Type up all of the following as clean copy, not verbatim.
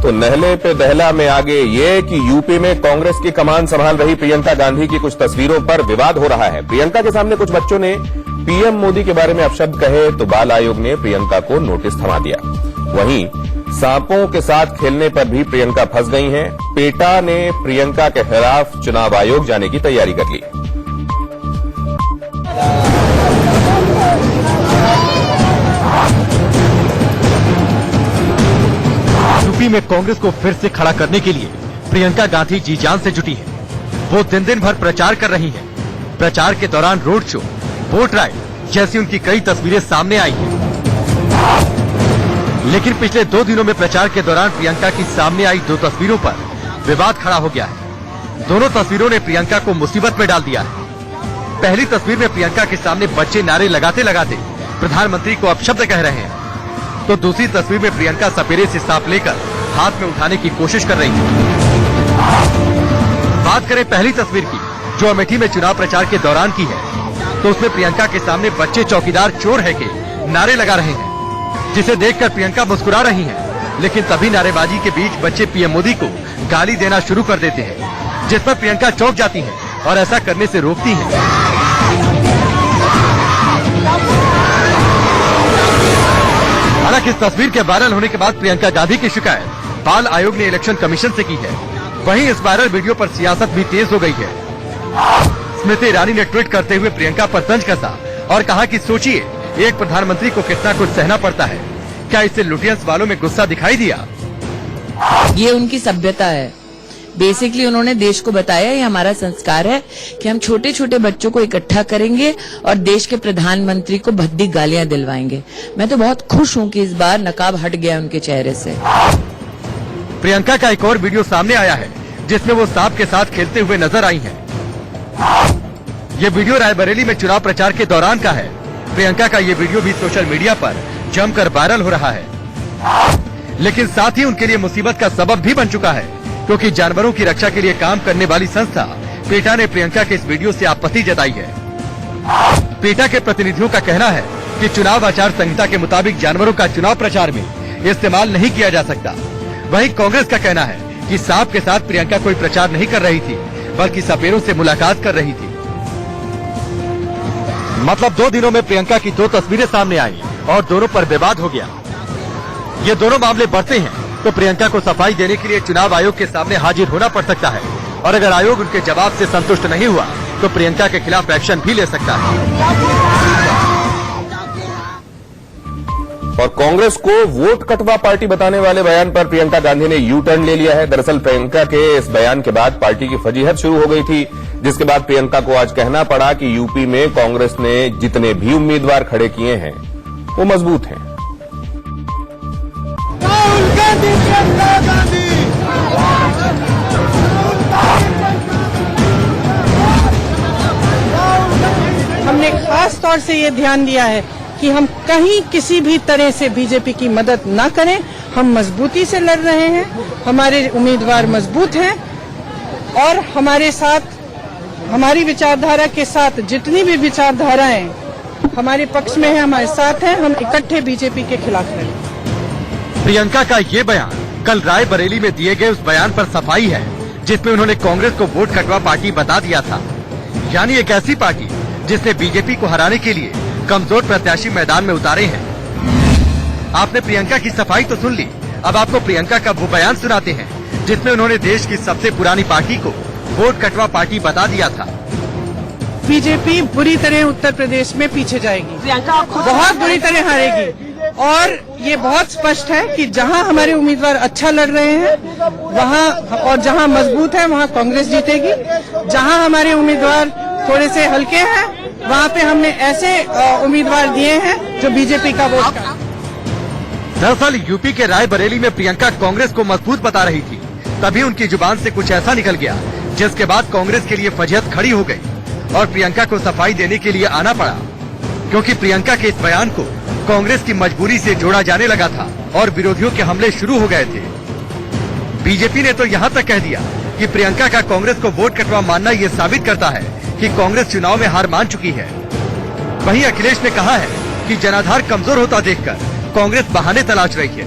तो नहले पे दहला में आगे ये कि यूपी में कांग्रेस की कमान संभाल रही प्रियंका गांधी की कुछ तस्वीरों पर विवाद हो रहा है। प्रियंका के सामने कुछ बच्चों ने पीएम मोदी के बारे में अपशब्द कहे तो बाल आयोग ने प्रियंका को नोटिस थमा दिया। वहीं सांपों के साथ खेलने पर भी प्रियंका फंस गई हैं। पेटा ने प्रियंका के खिलाफ चुनाव आयोग जाने की तैयारी कर ली। यूपी में कांग्रेस को फिर से खड़ा करने के लिए प्रियंका गांधी जी जान से जुटी है। वो दिन दिन भर प्रचार कर रही हैं। प्रचार के दौरान रोड शो, वोट राइड जैसी उनकी कई तस्वीरें सामने आई हैं। लेकिन पिछले 2 दिनों में प्रचार के दौरान प्रियंका की सामने आई 2 तस्वीरों पर विवाद खड़ा हो गया है। दोनों तस्वीरों ने प्रियंका को मुसीबत में डाल दिया है। पहली तस्वीर में प्रियंका के सामने बच्चे नारे लगाते लगाते प्रधानमंत्री को अपशब्द कह रहे हैं, तो दूसरी तस्वीर में प्रियंका सपेरे से सांप लेकर हाथ में उठाने की कोशिश कर रही है। बात करें पहली तस्वीर की, जो अमेठी में चुनाव प्रचार के दौरान की है, तो उसमें प्रियंका के सामने बच्चे चौकीदार चोर है के नारे लगा रहे हैं, जिसे देखकर प्रियंका मुस्कुरा रही हैं। लेकिन तभी नारेबाजी के बीच बच्चे पीएम मोदी को गाली देना शुरू कर देते हैं, जिस पर प्रियंका चौंक जाती है और ऐसा करने से रोकती है। हालांकि इस तस्वीर के वायरल होने के बाद प्रियंका गांधी की शिकायत बाल आयोग ने इलेक्शन कमीशन से की है। वहीं इस वायरल वीडियो पर सियासत भी तेज हो गई है। स्मृति ईरानी ने ट्वीट करते हुए प्रियंका पर तंज कसा और कहा कि सोचिए, एक प्रधानमंत्री को कितना कुछ सहना पड़ता है। क्या इससे लुटियंस वालों में गुस्सा दिखाई दिया? ये उनकी सभ्यता है। बेसिकली उन्होंने देश को बताया, ये हमारा संस्कार है कि हम छोटे छोटे बच्चों को इकट्ठा करेंगे और देश के प्रधानमंत्री को भद्दी गालियां दिलवाएंगे। मैं तो बहुत खुश हूं कि इस बार नकाब हट गया उनके चेहरे से। प्रियंका का एक और वीडियो सामने आया है, जिसमें वो सांप के साथ खेलते हुए नजर आई हैं। ये वीडियो रायबरेली में चुनाव प्रचार के दौरान का है। प्रियंका का ये वीडियो भी सोशल मीडिया पर जमकर वायरल हो रहा है, लेकिन साथ ही उनके लिए मुसीबत का सबब भी बन चुका है, क्योंकि जानवरों की रक्षा के लिए काम करने वाली संस्था पेटा ने प्रियंका के इस वीडियो से आपत्ति जताई है। पेटा के प्रतिनिधियों का कहना है कि चुनाव आचार संहिता के मुताबिक जानवरों का चुनाव प्रचार में इस्तेमाल नहीं किया जा सकता। वहीं कांग्रेस का कहना है कि सांप के साथ प्रियंका कोई प्रचार नहीं कर रही थी, बल्कि सपेरों से मुलाकात कर रही थी। मतलब 2 दिनों में प्रियंका की 2 तस्वीरें सामने आई और दोनों पर विवाद हो गया। ये दोनों मामले बढ़ते हैं तो प्रियंका को सफाई देने के लिए चुनाव आयोग के सामने हाजिर होना पड़ सकता है, और अगर आयोग उनके जवाब से संतुष्ट नहीं हुआ तो प्रियंका के खिलाफ एक्शन भी ले सकता है। और कांग्रेस को वोट कटवा पार्टी बताने वाले बयान पर प्रियंका गांधी ने यू टर्न ले लिया है। दरअसल प्रियंका के इस बयान के बाद पार्टी की फजीहत शुरू हो गई थी, जिसके बाद प्रियंका को आज कहना पड़ा कि यूपी में कांग्रेस ने जितने भी उम्मीदवार खड़े किए हैं वो मजबूत हैं। हमने खास तौर से ये ध्यान दिया है कि हम कहीं किसी भी तरह से बीजेपी की मदद न करें। हम मजबूती से लड़ रहे हैं, हमारे उम्मीदवार मजबूत हैं और हमारे साथ, हमारी विचारधारा के साथ जितनी भी विचारधाराएं हमारे पक्ष में है, हमारे साथ हैं, हम इकट्ठे बीजेपी के खिलाफ हैं। प्रियंका का ये बयान कल रायबरेली में दिए गए उस बयान पर सफाई है, जिसमें उन्होंने कांग्रेस को वोट कटवा पार्टी बता दिया था। यानी एक ऐसी पार्टी जिसने बीजेपी को हराने के लिए कमजोर प्रत्याशी मैदान में उतारे हैं। आपने प्रियंका की सफाई तो सुन ली, अब आपको प्रियंका का वो बयान सुनाते हैं जिसमें उन्होंने देश की सबसे पुरानी पार्टी को वोट कटवा पार्टी बता दिया था। बीजेपी बुरी तरह उत्तर प्रदेश में पीछे जाएगी, बहुत बुरी तरह हारेगी, और ये बहुत स्पष्ट है कि जहां हमारे उम्मीदवार अच्छा लड़ रहे हैं वहां, और जहां मजबूत है वहां कांग्रेस जीतेगी। जहां हमारे उम्मीदवार थोड़े से हल्के हैं वहां पे हमने ऐसे उम्मीदवार दिए हैं जो बीजेपी का वोट का। दरअसल यूपी के रायबरेली में प्रियंका कांग्रेस को मजबूत बता रही थी, तभी उनकी जुबान से कुछ ऐसा निकल गया जिसके बाद कांग्रेस के लिए फजीहत खड़ी हो गई और प्रियंका को सफाई देने के लिए आना पड़ा, क्योंकि प्रियंका के इस बयान को कांग्रेस की मजबूरी से जोड़ा जाने लगा था और विरोधियों के हमले शुरू हो गए थे। बीजेपी ने तो यहाँ तक कह दिया कि प्रियंका का कांग्रेस को वोट कटवा मानना ये साबित करता है कि कांग्रेस चुनाव में हार मान चुकी है। वहीं अखिलेश ने कहा है कि जनाधार कमजोर होता देखकर कांग्रेस बहाने तलाश रही है।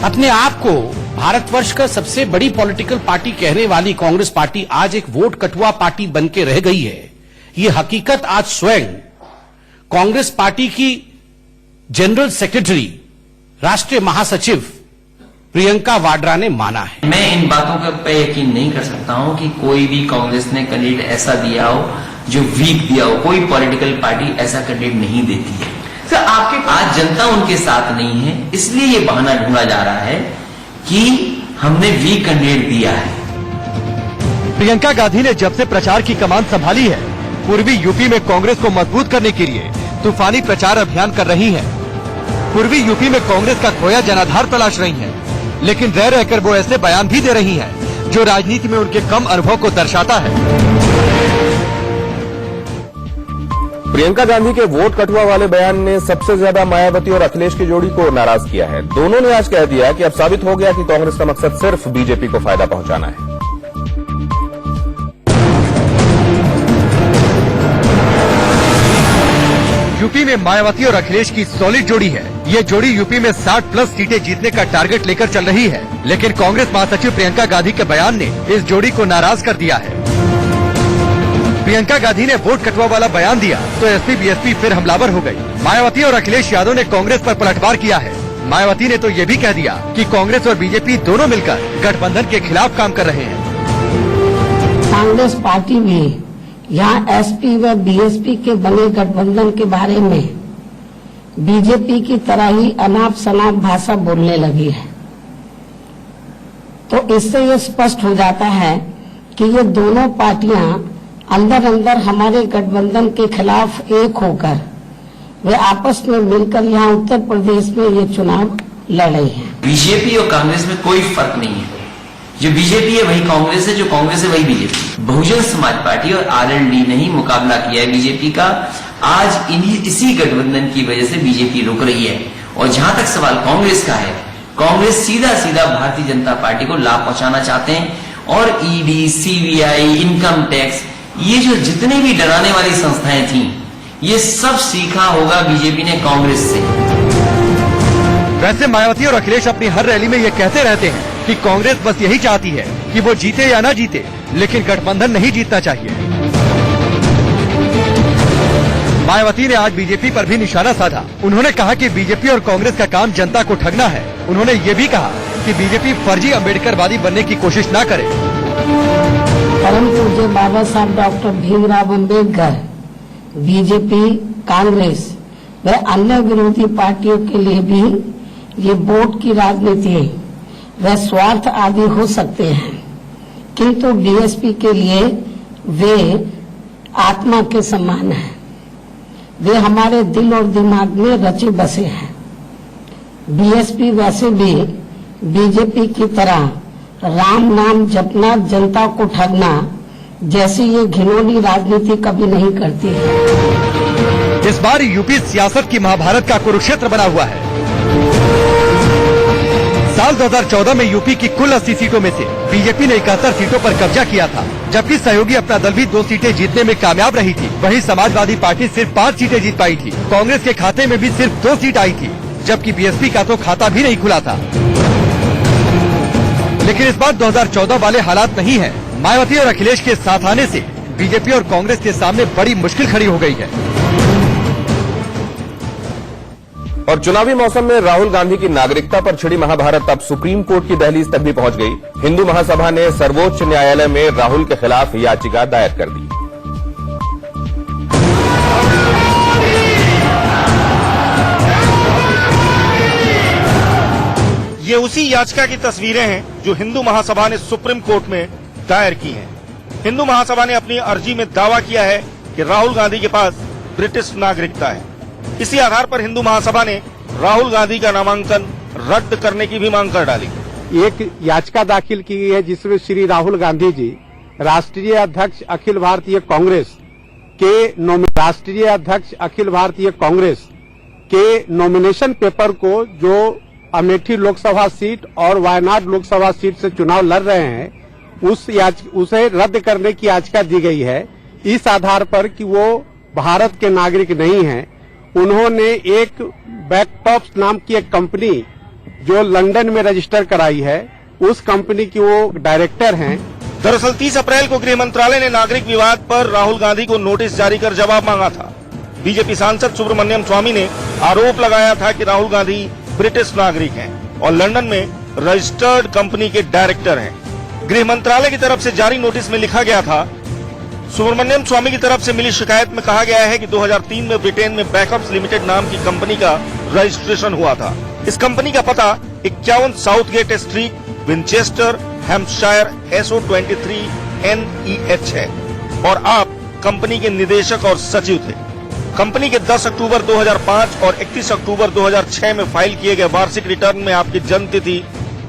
अपने आप को भारतवर्ष का सबसे बड़ी पॉलिटिकल पार्टी कहने वाली कांग्रेस पार्टी आज एक वोट कटुआ पार्टी बन के रह गई है। ये हकीकत आज स्वयं कांग्रेस पार्टी की जनरल सेक्रेटरी, राष्ट्रीय महासचिव प्रियंका वाड्रा ने माना है। मैं इन बातों पे यकीन नहीं कर सकता हूं कि कोई भी कांग्रेस ने कैंडिडेट ऐसा दिया हो जो वीक दिया हो। कोई पॉलिटिकल पार्टी ऐसा कैंडिडेट नहीं देती है। तो आपके आज जनता उनके साथ नहीं है, इसलिए ये बहाना ढूंढा जा रहा है कि हमने वीक कैंडिडेट दिया है। प्रियंका गांधी ने जब से प्रचार की कमान संभाली है, पूर्वी यूपी में कांग्रेस को मजबूत करने के लिए तूफानी प्रचार अभियान कर रही हैं। पूर्वी यूपी में कांग्रेस का खोया जनाधार तलाश रही हैं, लेकिन रह रहकर वो ऐसे बयान भी दे रही हैं जो राजनीति में उनके कम अनुभव को दर्शाता है। प्रियंका गांधी के वोट कटुआ वाले बयान ने सबसे ज्यादा मायावती और अखिलेश की जोड़ी को नाराज किया है। दोनों ने आज कह दिया कि अब साबित हो गया कि कांग्रेस का मकसद सिर्फ बीजेपी को फायदा पहुंचाना है। यूपी में मायावती और अखिलेश की सॉलिड जोड़ी है। ये जोड़ी यूपी में 60+ सीटें जीतने का टारगेट लेकर चल रही है, लेकिन कांग्रेस महासचिव प्रियंका गांधी के बयान ने इस जोड़ी को नाराज कर दिया है। प्रियंका गांधी ने वोट कटवा वाला बयान दिया तो एसपी बीएसपी फिर हमलावर हो गई। मायावती और अखिलेश यादव ने कांग्रेस पर पलटवार किया है। मायावती ने तो ये भी कह दिया कि कांग्रेस और बीजेपी दोनों मिलकर गठबंधन के खिलाफ काम कर रहे हैं। कांग्रेस पार्टी भी यहाँ एसपी व बीएसपी के बने गठबंधन के बारे में बीजेपी की तरह ही अनाप शनाप भाषा बोलने लगी है। तो इससे ये स्पष्ट हो जाता है कि ये दोनों पार्टियां अंदर अंदर हमारे गठबंधन के खिलाफ एक होकर वे आपस में मिलकर यहाँ उत्तर प्रदेश में ये चुनाव लड़ रहे हैं। बीजेपी और कांग्रेस में कोई फर्क नहीं है। जो बीजेपी है वही कांग्रेस है, जो कांग्रेस है वही बीजेपी। बहुजन समाज पार्टी और आरएलडी ने ही मुकाबला किया है बीजेपी का। आज इसी गठबंधन की वजह से बीजेपी रुक रही है। और जहां तक सवाल कांग्रेस का है, कांग्रेस सीधा सीधा भारतीय जनता पार्टी को लाभ पहुंचाना चाहते हैं। और ईडी, सीबीआई, इनकम टैक्स, ये जो जितने भी डराने वाली संस्थाएं थी, ये सब सीखा होगा बीजेपी ने कांग्रेस से। वैसे मायावती और अखिलेश अपनी हर रैली में ये कहते रहते हैं कि कांग्रेस बस यही चाहती है कि वो जीते या ना जीते, लेकिन गठबंधन नहीं जीतना चाहिए। मायावती ने आज बीजेपी पर भी निशाना साधा। उन्होंने कहा कि बीजेपी और कांग्रेस का काम जनता को ठगना है। उन्होंने ये भी कहा कि बीजेपी फर्जी अम्बेडकरवादी बनने की कोशिश न करे। परम पूज्य बाबा साहब डॉक्टर भीमराव अम्बेडकर बीजेपी, कांग्रेस व अन्य विरोधी पार्टियों के लिए भी ये वोट की राजनीति व स्वार्थ आदि हो सकते हैं, किंतु बीएसपी के लिए वे आत्मा के समान हैं। वे हमारे दिल और दिमाग में रचे बसे हैं। बीएसपी वैसे भी बीजेपी की तरह राम नाम जपना, जनता को ठगना जैसी ये घिनौनी राजनीति कभी नहीं करती है। इस बार यूपी सियासत की महाभारत का कुरुक्षेत्र बना हुआ है। साल 2014 में यूपी की कुल 80 सीटों में से बीजेपी ने 71 सीटों पर कब्जा किया था, जबकि सहयोगी अपना दल भी 2 सीटें जीतने में कामयाब रही थी। वहीं समाजवादी पार्टी सिर्फ 5 सीटें जीत पाई थी। कांग्रेस के खाते में भी सिर्फ 2 सीट आई थी, जबकि बीएसपी का तो खाता भी नहीं खुला था। लेकिन इस बार 2014 वाले हालात नहीं है। मायावती और अखिलेश के साथ आने से बीजेपी और कांग्रेस के सामने बड़ी मुश्किल खड़ी हो गई है। और चुनावी मौसम में राहुल गांधी की नागरिकता पर छिड़ी महाभारत अब सुप्रीम कोर्ट की दहलीज तक भी पहुंच गई। हिंदू महासभा ने सर्वोच्च न्यायालय में राहुल के खिलाफ याचिका दायर कर दी। ये उसी याचिका की तस्वीरें हैं जो हिंदू महासभा ने सुप्रीम कोर्ट में दायर की हैं। हिंदू महासभा ने अपनी अर्जी में दावा किया है कि राहुल गांधी के पास ब्रिटिश नागरिकता है। इसी आधार पर हिंदू महासभा ने राहुल गांधी का नामांकन रद्द करने की भी मांग कर डाली। एक याचिका दाखिल की गई है जिसमें श्री राहुल गांधी जी राष्ट्रीय अध्यक्ष अखिल भारतीय कांग्रेस के नॉमिनेशन पेपर को, जो अमेठी लोकसभा सीट और वायनाड लोकसभा सीट से चुनाव लड़ रहे हैं, उसे रद्द करने की याचिका दी गई है। इस आधार पर कि वो भारत के नागरिक नहीं हैं। उन्होंने एक बैकटॉप्स नाम की एक कंपनी जो लंदन में रजिस्टर कराई है, उस कंपनी की वो डायरेक्टर हैं। दरअसल 30 अप्रैल को गृह मंत्रालय ने नागरिक विवाद पर राहुल गांधी को नोटिस जारी कर जवाब मांगा था। बीजेपी सांसद सुब्रमण्यम स्वामी ने आरोप लगाया था कि राहुल गांधी ब्रिटिश नागरिक हैं और लंदन में रजिस्टर्ड कंपनी के डायरेक्टर हैं। गृह मंत्रालय की तरफ से जारी नोटिस में लिखा गया था, सुब्रमण्यम स्वामी की तरफ से मिली शिकायत में कहा गया है कि 2003 में ब्रिटेन में बैकअप्स लिमिटेड नाम की कंपनी का रजिस्ट्रेशन हुआ था। इस कंपनी का पता 51 Southgate street, Winchester, Hampshire SO23 NEH है और आप कंपनी के निदेशक और सचिव थे। कंपनी के 10 अक्टूबर 2005 और 31 अक्टूबर 2006 में फाइल किए गए वार्षिक रिटर्न में आपकी जन्म तिथि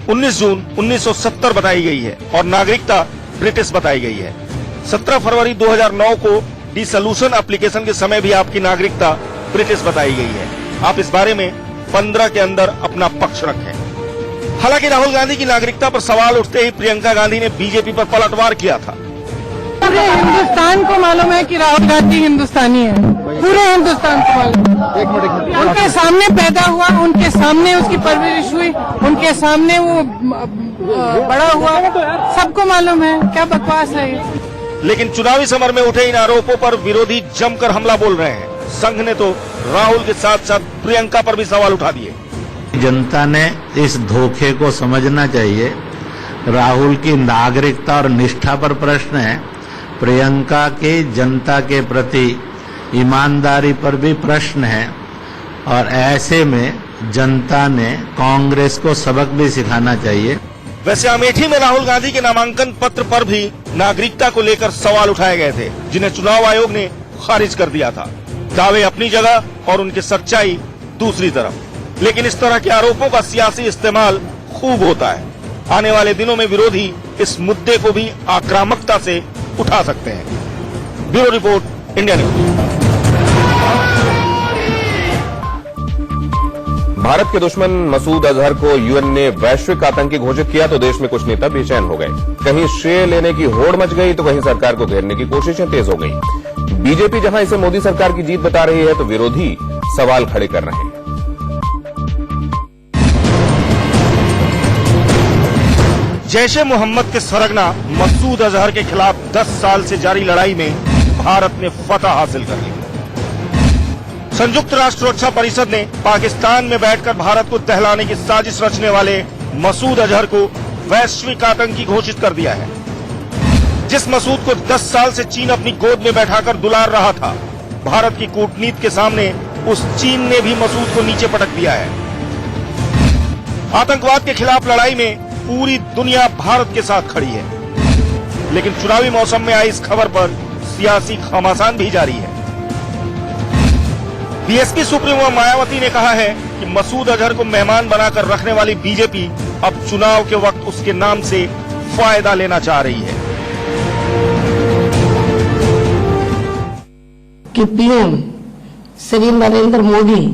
19 जून 1970 बताई गई है और नागरिकता ब्रिटिश बताई गई है। 17 फरवरी 2009 को डिसोल्यूशन एप्लीकेशन के समय भी आपकी नागरिकता ब्रिटिश बताई गई है। आप इस बारे में 15 के अंदर अपना पक्ष रखें। हालांकि राहुल गांधी की नागरिकता पर सवाल उठते ही प्रियंका गांधी ने बीजेपी पर पलटवार किया था। पूरे हिंदुस्तान को मालूम है कि राहुल गांधी हिंदुस्तानी है, पूरे हिंदुस्तान को मालूम है। उनके सामने पैदा हुआ, उनके सामने उसकी परवरिश हुई, उनके सामने वो बड़ा हुआ, सबको मालूम है। क्या बकवास है ये। लेकिन चुनावी समर में उठे इन आरोपों पर विरोधी जमकर हमला बोल रहे हैं। संघ ने तो राहुल के साथ साथ प्रियंका पर भी सवाल उठा दिए। जनता ने इस धोखे को समझना चाहिए। राहुल की नागरिकता और निष्ठा पर प्रश्न है, प्रियंका के जनता के प्रति ईमानदारी पर भी प्रश्न है और ऐसे में जनता ने कांग्रेस को सबक भी सिखाना चाहिए। वैसे अमेठी में राहुल गांधी के नामांकन पत्र पर भी नागरिकता को लेकर सवाल उठाए गए थे, जिन्हें चुनाव आयोग ने खारिज कर दिया था। दावे अपनी जगह और उनकी सच्चाई दूसरी तरफ। लेकिन इस तरह के आरोपों का सियासी इस्तेमाल खूब होता है। आने वाले दिनों में विरोधी इस मुद्दे को भी आक्रामकता से उठा सकते हैं। Bureau report, India news. Bharat के दुश्मन मसूद अजहर को यूएन ने वैश्विक आतंकी घोषित किया तो देश में कुछ नेता बेचैन हो गए। कहीं श्रेय लेने की होड़ मच गई तो कहीं सरकार को घेरने की कोशिशें तेज हो गई। बीजेपी जहां इसे मोदी सरकार की जीत बता रही है तो विरोधी सवाल खड़े कर रहे हैं। जैश ए मोहम्मद के सरगना मसूद अजहर के खिलाफ 10 साल से जारी लड़ाई में भारत ने फतह हासिल कर ली। संयुक्त राष्ट्र सुरक्षा परिषद ने पाकिस्तान में बैठकर भारत को दहलाने की साजिश रचने वाले मसूद अजहर को वैश्विक आतंकी घोषित कर दिया है। जिस मसूद को 10 साल से चीन अपनी गोद में बैठाकर दुलार रहा था, भारत की कूटनीति के सामने उस चीन ने भी मसूद को नीचे पटक दिया है। आतंकवाद के खिलाफ लड़ाई में पूरी दुनिया भारत के साथ खड़ी है। लेकिन चुनावी मौसम में आई इस खबर पर सियासी घमासान भी जारी है। बीएसपी सुप्रीमो मायावती ने कहा है कि मसूद अजहर को मेहमान बनाकर रखने वाली बीजेपी अब चुनाव के वक्त उसके नाम से फायदा लेना चाह रही है। कि पीएम श्री नरेंद्र मोदी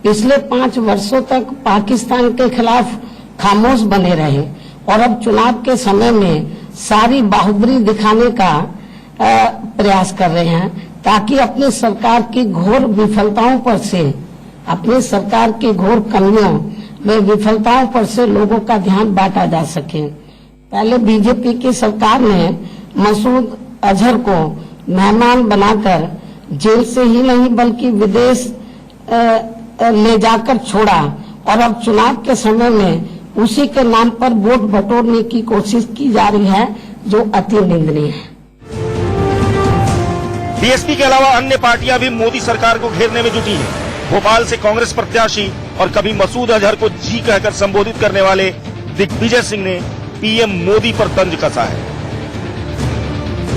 पिछले 5 वर्षों तक पाकिस्तान के खिलाफ खामोश बने रहे और अब चुनाव के समय में सारी बहादुरी दिखाने का प्रयास कर रहे हैं ताकि अपनी सरकार की घोर विफलताओं पर से, अपनी सरकार की घोर कमियों में विफलताओं पर से लोगों का ध्यान बांटा जा सके। पहले बीजेपी की सरकार ने मसूद अजहर को मेहमान बनाकर जेल से ही नहीं बल्कि विदेश ले जाकर छोड़ा और अब चुनाव के समय में उसी के नाम पर वोट बटोरने की कोशिश की जा रही है, जो अति निंदनीय है। बीएसपी के अलावा अन्य पार्टियां भी मोदी सरकार को घेरने में जुटी हैं। भोपाल से कांग्रेस प्रत्याशी और कभी मसूद अजहर को जी कहकर संबोधित करने वाले दिग्विजय सिंह ने पीएम मोदी पर तंज कसा है।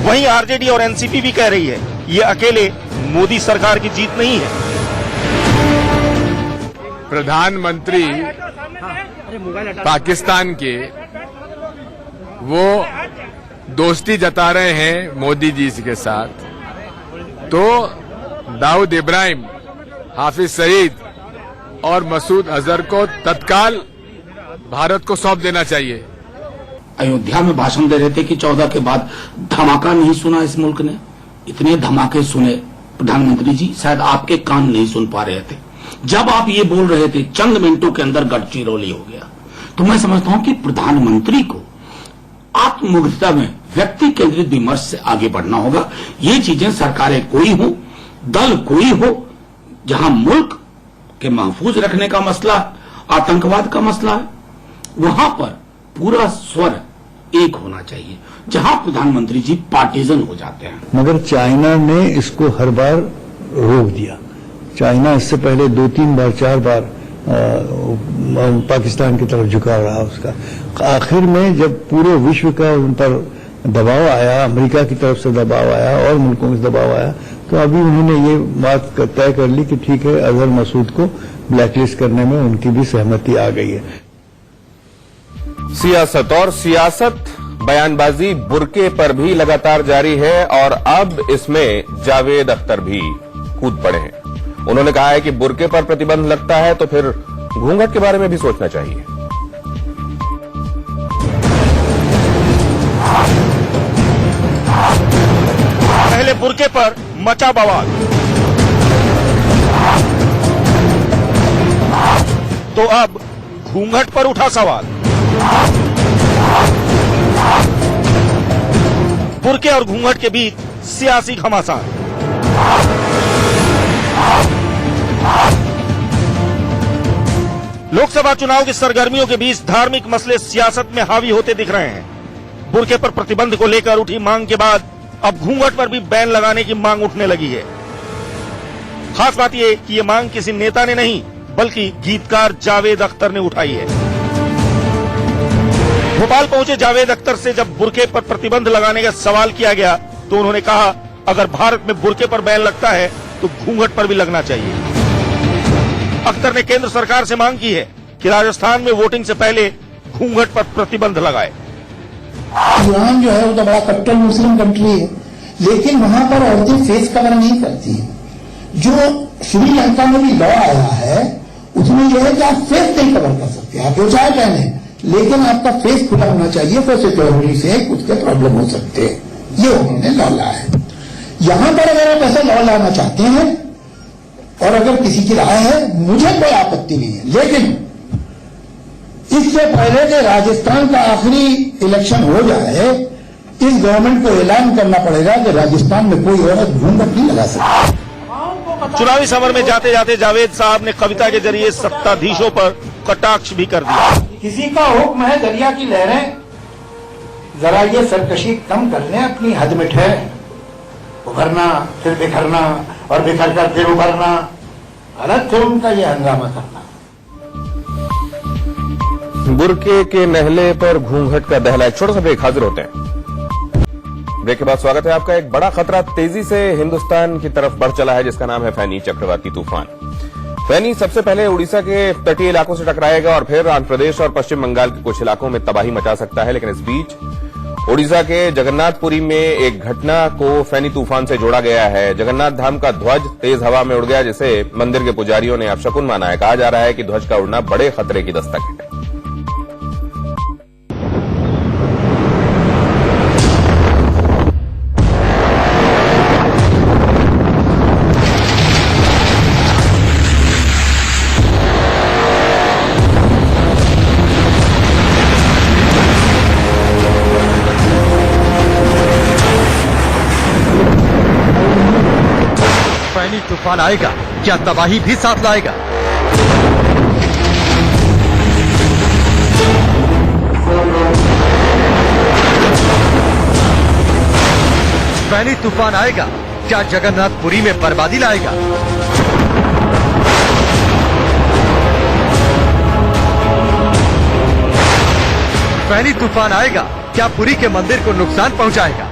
वहीं आरजेडी और एनसीपी भी कह रही है ये अकेले मोदी सरकार की जीत नहीं है। प्रधानमंत्री पाकिस्तान के वो दोस्ती जता रहे हैं मोदी जी के साथ, तो दाऊद इब्राहिम, हाफिज सईद और मसूद अजहर को तत्काल भारत को सौंप देना चाहिए। अयोध्या में भाषण दे रहे थे कि 14 के बाद धमाका नहीं सुना इस मुल्क ने। इतने धमाके सुने प्रधानमंत्री जी, शायद आपके कान नहीं सुन पा रहे थे। जब आप ये बोल रहे थे चंद मिनटों के अंदर गडचिरोली हो गया, तो मैं समझता हूं कि प्रधानमंत्री को आत्मनिर्भरता में व्यक्ति केंद्रित विमर्श से आगे बढ़ना होगा। ये चीजें सरकारें कोई हो, दल कोई हो, जहां मुल्क के महफूज रखने का मसला, आतंकवाद का मसला है, वहां पर पूरा स्वर एक होना चाहिए। जहां प्रधानमंत्री जी पार्टीजन हो जाते हैं, मगर चाइना ने इसको हर बार रोक दिया। चाइना इससे पहले 2-3 बार 4 बार पाकिस्तान की तरफ झुकाव रहा उसका। आखिर में जब पूरे विश्व का उन पर दबाव आया, अमेरिका की तरफ से दबाव आया और मुल्कों से दबाव आया, तो अभी उन्होंने ये बात तय कर ली कि ठीक है, अजहर मसूद को ब्लैकलिस्ट करने में उनकी भी सहमति आ गई है। सियासत और सियासत बयानबाजी बुर्के पर भी लगातार जारी है और अब इसमें जावेद अख्तर भी कूद पड़े हैं। उन्होंने कहा है कि बुर्के पर प्रतिबंध लगता है तो फिर घूंघट के बारे में भी सोचना चाहिए। पहले बुर्के पर मचा बवाल, तो अब घूंघट पर उठा सवाल। बुर्के और घूंघट के बीच सियासी घमासान। लोकसभा चुनाव की सरगर्मियों के बीच धार्मिक मसले सियासत में हावी होते दिख रहे हैं। बुर्के पर प्रतिबंध को लेकर उठी मांग के बाद अब घूंघट पर भी बैन लगाने की मांग उठने लगी है। खास बात यह कि यह मांग किसी नेता ने नहीं बल्कि गीतकार जावेद अख्तर ने उठाई है। भोपाल पहुंचे जावेद अख्तर से जब बुर्के पर प्रतिबंध लगाने का सवाल किया गया तो उन्होंने कहा, अगर भारत में बुर्के पर बैन लगता है तो घूंघट पर भी लगना चाहिए। अख्तर ने केंद्र सरकार से मांग की है कि राजस्थान में वोटिंग से पहले घूंघट पर प्रतिबंध लगाए। ईरान जो है वो तो बड़ा कट्टर मुस्लिम कंट्री है, लेकिन वहां पर औरतें फेस कवर नहीं करती। जो श्रीलंका में भी लॉ आया है उसमें यह है कि आप फेस नहीं कवर कर सकते, आप जो चाहे पहने, लेकिन आपका फेस खुला होना चाहिए, फिर सिक्योरिटी से कुछ के प्रॉब्लम हो सकते हैं। ये उन्होंने लॉ लाया है। यहां पर अगर आप ऐसा लॉ लाना चाहते हैं और अगर किसी की राय है, मुझे कोई आपत्ति नहीं है, लेकिन इससे पहले कि राजस्थान का आखिरी इलेक्शन हो जाए, इस गवर्नमेंट को ऐलान करना पड़ेगा कि राजस्थान में कोई औरत घूंघट नहीं लगा सकती। चुनावी समर में जाते जाते जावेद साहब ने कविता के जरिए सत्ताधीशों पर कटाक्ष भी कर दिया। किसी का हुक्म है दरिया की लहरें जरा ये सरकशी कम कर लें, अपनी हद में ठहरें। उभरना फिर बिखरना और बिखर कर फिर उभरना, गलत थे उनका ये हंगामा करना। बुर्के के नहले पर घूंघट का दहला। एक छोटा सा ब्रेक, हाजिर होते हैं। ब्रेक के बाद स्वागत है आपका। एक बड़ा खतरा तेजी से हिंदुस्तान की तरफ बढ़ चला है जिसका नाम है फैनी चक्रवाती तूफान। फैनी सबसे पहले उड़ीसा के तटीय इलाकों से टकराएगा और फिर आंध्र प्रदेश और पश्चिम बंगाल के कुछ इलाकों में तबाही मचा सकता है। लेकिन इस बीच ओडिशा के जगन्नाथपुरी में एक घटना को फैनी तूफान से जोड़ा गया है। जगन्नाथ धाम का ध्वज तेज हवा में उड़ गया, जिसे मंदिर के पुजारियों ने अपशकुन माना है। कहा जा रहा है कि ध्वज का उड़ना बड़े खतरे की दस्तक है। तूफान आएगा, क्या तबाही भी साथ लाएगा? फैनी तूफान आएगा, क्या जगन्नाथपुरी में बर्बादी लाएगा? फैनी तूफान आएगा, क्या पुरी के मंदिर को नुकसान पहुंचाएगा?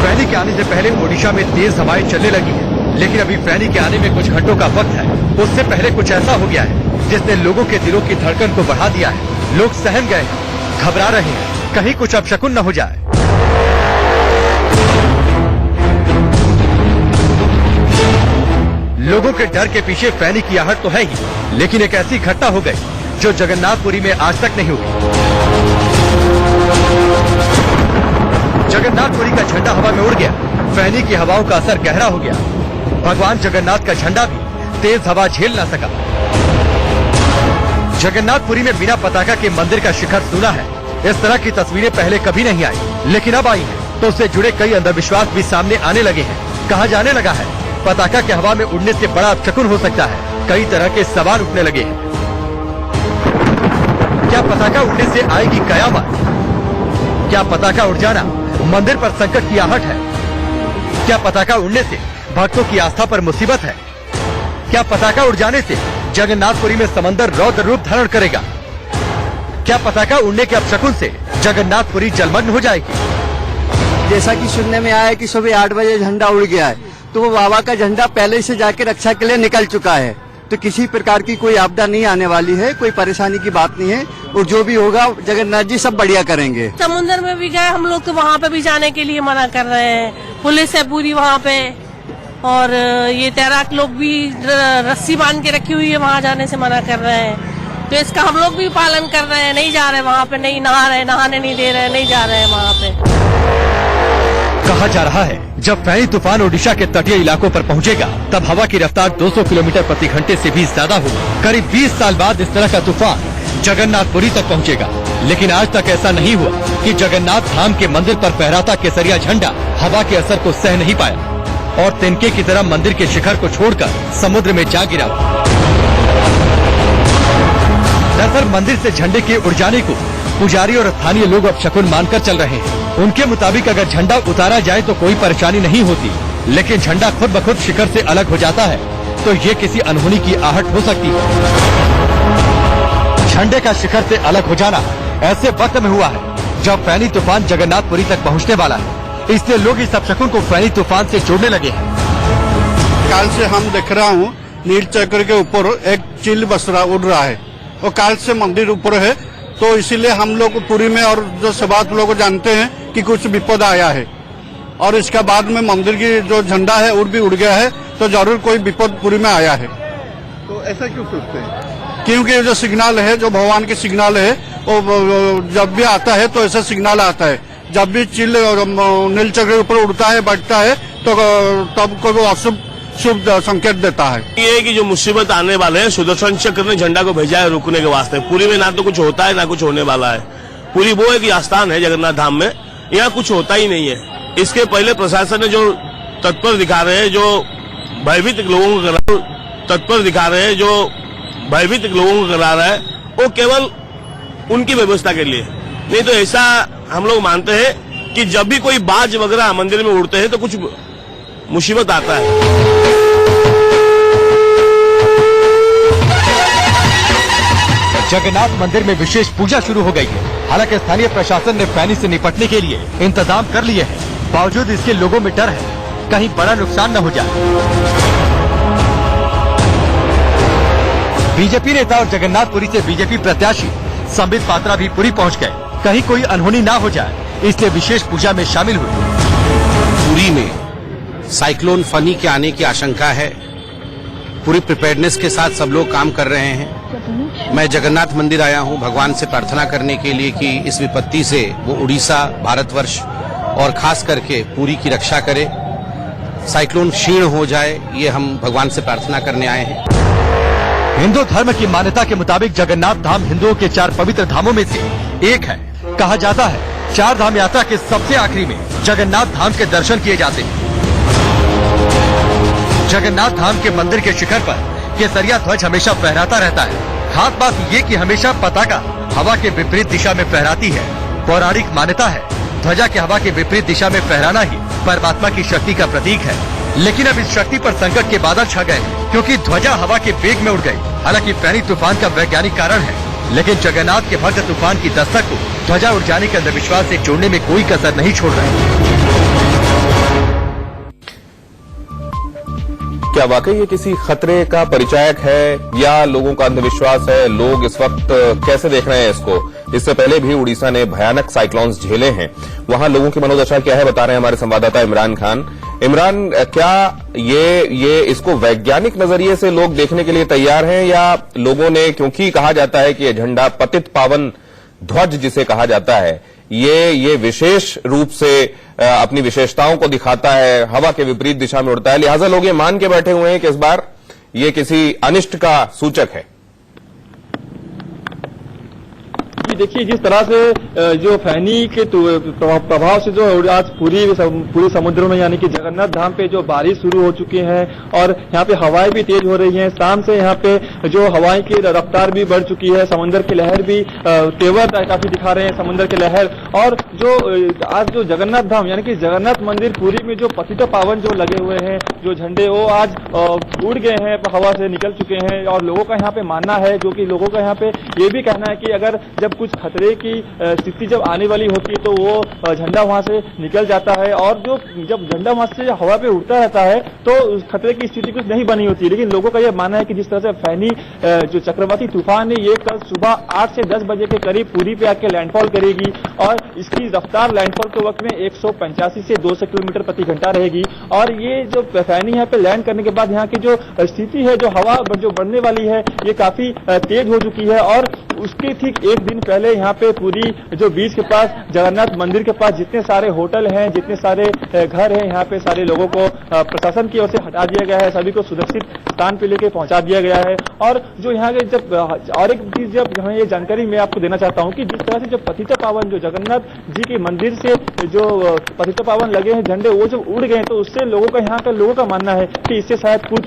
फैनी के आने से पहले ओडिशा में तेज हवाएं चलने लगी है, लेकिन अभी फैनी के आने में कुछ घंटों का वक्त है। उससे पहले कुछ ऐसा हो गया है जिसने लोगों के दिलों की धड़कन को बढ़ा दिया है। लोग सहम गए हैं, घबरा रहे हैं, कहीं कुछ अपशकुन न हो जाए। लोगों के डर के पीछे फैनी की आहट तो है ही, लेकिन एक ऐसी घटना हो गई जो जगन्नाथपुरी में आज तक नहीं हुई। जगन्नाथपुरी का झंडा हवा में उड़ गया, फैनी की हवाओं का असर गहरा हो गया। भगवान जगन्नाथ का झंडा भी तेज हवा झेल ना सका। जगन्नाथपुरी में बिना पताका के मंदिर का शिखर सूना है। इस तरह की तस्वीरें पहले कभी नहीं आई, लेकिन अब आई हैं, तो उससे जुड़े कई अंधविश्वास भी सामने आने लगे हैं। कहा जाने लगा है पताका के हवा में उड़ने से बड़ा अपशकुन हो सकता है। कई तरह के सवाल उठने लगे हैं। क्या पताका उड़ने से आएगी कयामत? क्या पताका उड़ जाना मंदिर पर संकट की आहट है? क्या पताका उड़ने से भक्तों की आस्था पर मुसीबत है? क्या पताका उड़ जाने से जगन्नाथपुरी में समंदर रौद्र रूप धारण करेगा? क्या पताका उड़ने के अपशकुन से जगन्नाथपुरी जलमग्न हो जाएगी? जैसा कि सुनने में आया है कि सुबह 8 बजे झंडा उड़ गया है, तो वो बाबा का झंडा पहले से जाके रक्षा के लिए निकल चुका है, तो किसी प्रकार की कोई आपदा नहीं आने वाली है, कोई परेशानी की बात नहीं है। और जो भी होगा जगन्नाथ जी सब बढ़िया करेंगे। समुद्र में भी गए हम लोग, तो वहाँ पे भी जाने के लिए मना कर रहे हैं। पुलिस है पूरी वहाँ पे, और ये तैराक लोग भी रस्सी बांध के रखी हुई है, वहाँ जाने से मना कर रहे हैं। तो इसका हम लोग भी पालन कर रहे हैं, नहीं जा रहे वहाँ पे, नहीं नहा रहे, नहाने नहीं दे रहे, नहीं जा रहे हैं वहाँ पे। कहा जा रहा है जब फैनी तूफान ओडिशा के तटीय इलाकों पर पहुंचेगा, तब हवा की रफ्तार 200 किलोमीटर प्रति घंटे से भी ज्यादा होगी। करीब 20 साल बाद इस तरह का तूफान जगन्नाथपुरी तक पहुंचेगा, लेकिन आज तक ऐसा नहीं हुआ कि जगन्नाथ धाम के मंदिर पर फहराता केसरिया झंडा हवा के असर को सह नहीं पाया और तिनके की तरह मंदिर के शिखर को छोड़कर समुद्र में जा गिरा। दरअसल मंदिर से झंडे के उड़ जाने को पुजारी और स्थानीय लोग अपशकुन मानकर चल रहे हैं। उनके मुताबिक अगर झंडा उतारा जाए तो कोई परेशानी नहीं होती, लेकिन झंडा खुद ब खुद शिखर से अलग हो जाता है तो ये किसी अनहोनी की आहट हो सकती है। झंडे का शिखर से अलग हो जाना ऐसे वक्त में हुआ है जब फैनी तूफान जगन्नाथपुरी तक पहुंचने वाला है, इसलिए लोग इस अपशकुन को फैनी तूफान से जोड़ने लगे हैं। काल से हम देख रहा हूँ नील चक्र के ऊपर एक चिल बसरा उड़ रहा है, और काल से मंदिर ऊपर है, तो इसीलिए हम लोग पुरी में और जो सभात लोग जानते हैं कि कुछ विपद आया है, और इसके बाद में मंदिर की जो झंडा है उड़ भी उड़ गया है, तो जरूर कोई विपद पुरी में आया है। तो ऐसा क्यों सोचते हैं? क्योंकि जो सिग्नल है, जो भगवान की सिग्नल है, वो जब भी आता है तो ऐसा सिग्नल आता है। जब भी चिल नील चक्र के ऊपर उड़ता है, बैठता है, तो तब कोई अशुभ शुभ संकेत देता है। ये कि जो मुसीबत आने वाले हैं, सुदर्शन चक्र ने झंडा को भेजा है रुकने के वास्ते। पुरी में ना तो कुछ होता है ना कुछ होने वाला है। पुरी वो एक आस्थान है जगन्नाथ धाम में, यहाँ कुछ होता ही नहीं है। इसके पहले प्रशासन ने जो तत्पर दिखा रहे हैं, जो भयभीत लोगों को भयभीत लोगों को करा रहा है, वो केवल उनकी व्यवस्था के लिए, नहीं तो ऐसा हम लोग मानते हैं कि जब भी कोई बाज वगैरह मंदिर में उड़ते हैं तो कुछ मुसीबत आता है। जगन्नाथ मंदिर में विशेष पूजा शुरू हो गई है। हालांकि स्थानीय प्रशासन ने फैनी से निपटने के लिए इंतजाम कर लिए हैं। बावजूद इसके लोगों में डर है कहीं बड़ा नुकसान न हो जाए। बीजेपी नेता और जगन्नाथपुरी से बीजेपी प्रत्याशी संबित पात्रा भी पुरी पहुंच गए, कहीं कोई अनहोनी ना हो जाए, इसलिए विशेष पूजा में शामिल हुए। पुरी में साइक्लोन फनी के आने की आशंका है। पूरी प्रिपेयर्डनेस के साथ सब लोग काम कर रहे हैं। मैं जगन्नाथ मंदिर आया हूं भगवान से प्रार्थना करने के लिए कि इस विपत्ति से वो उड़ीसा, भारतवर्ष और खास करके पुरी की रक्षा करे, साइक्लोन क्षीण हो जाए, ये हम भगवान से प्रार्थना करने आए हैं। हिंदू धर्म की मान्यता के मुताबिक जगन्नाथ धाम हिंदुओं के 4 पवित्र धामों में से एक है। कहा जाता है 4 धाम यात्रा के सबसे आखिरी में जगन्नाथ धाम के दर्शन किए जाते हैं। जगन्नाथ धाम के मंदिर के शिखर पर केसरिया ध्वज हमेशा फहराता रहता है। खास बात ये कि हमेशा पताका हवा के विपरीत दिशा में फहराती है। पौराणिक मान्यता है ध्वजा के हवा के विपरीत दिशा में फहराना ही परमात्मा की शक्ति का प्रतीक है। लेकिन अब इस शक्ति पर संकट के बादल छा गए क्योंकि ध्वजा हवा के वेग में उड़ गई। हालांकि फैनी तूफान का वैज्ञानिक कारण है, लेकिन जगन्नाथ के भक्त तूफान की दस्तक को ध्वजा उड़ जाने के अंधविश्वास से जोड़ने में कोई कसर नहीं छोड़ रहे। क्या वाकई ये किसी खतरे का परिचायक है या लोगों का अंधविश्वास है? लोग इस वक्त कैसे देख रहे हैं इसको? इससे पहले भी उड़ीसा ने भयानक साइक्लोन्स झेले हैं, वहां लोगों की मनोदशा क्या है बता रहे हैं हमारे संवाददाता इमरान खान। इमरान, क्या ये इसको वैज्ञानिक नजरिए से लोग देखने के लिए तैयार हैं, या लोगों ने, क्योंकि कहा जाता है कि ये झंडा पतित पावन ध्वज जिसे कहा जाता है, ये विशेष रूप से अपनी विशेषताओं को दिखाता है, हवा के विपरीत दिशा में उड़ता है, लिहाजा लोग ये मान के बैठे हुए हैं कि इस बार ये किसी अनिष्ट का सूचक है? देखिए, जिस तरह से जो फैनी के प्रभाव से जो आज पूरी समुद्र में यानी कि जगन्नाथ धाम पे जो बारिश शुरू हो चुकी है और यहाँ पे हवाएं भी तेज हो रही हैं। शाम से यहाँ पे जो हवाएं की रफ्तार भी बढ़ चुकी है, समुद्र की लहर भी तेवर काफी दिखा रहे हैं समुद्र की लहर। और जो आज जो जगन्नाथ धाम यानी कि जगन्नाथ मंदिर पुरी में जो पतित पावन जो लगे हुए हैं जो झंडे, वो आज उड़ गए हैं, हवा से निकल चुके हैं। और लोगों का यहाँ पे मानना है, जो कि लोगों का यहाँ पे ये भी कहना है कि अगर जब कुछ खतरे की स्थिति जब आने वाली होती है तो वो झंडा वहां से निकल जाता है। और जो जब झंडा वहां से हवा पे उड़ता रहता है तो खतरे की स्थिति कुछ नहीं बनी होती। लेकिन लोगों का यह मानना है कि जिस तरह से फैनी जो चक्रवाती तूफान है, ये कल सुबह 8 से 10 बजे के करीब पुरी पे आके लैंडफॉल करेगी और इसकी रफ्तार लैंडफॉल के वक्त में 185 से 200 किलोमीटर प्रति घंटा रहेगी। और ये जो फैनी यहाँ पे लैंड करने के बाद यहाँ की जो स्थिति है, जो हवा जो बढ़ने वाली है, ये काफी तेज हो चुकी है। और उसके ठीक एक दिन पहले यहाँ पे पूरी जो बीच के पास जगन्नाथ मंदिर के पास जितने सारे होटल हैं, जितने सारे घर हैं, यहाँ पे सारे लोगों को प्रशासन की ओर से हटा दिया गया है, सभी को सुरक्षित स्थान पे लेके पहुंचा दिया गया है। और जो यहाँ के जब और एक चीज जब यहाँ ये जानकारी मैं आपको देना चाहता हूँ कि जिस तरह से जो पतित पावन जो जगन्नाथ जी के मंदिर से जो पतित पावन लगे हैं झंडे, वो जब उड़ गए तो उससे लोगों का यहाँ का लोगों का मानना है कि इससे शायद कुछ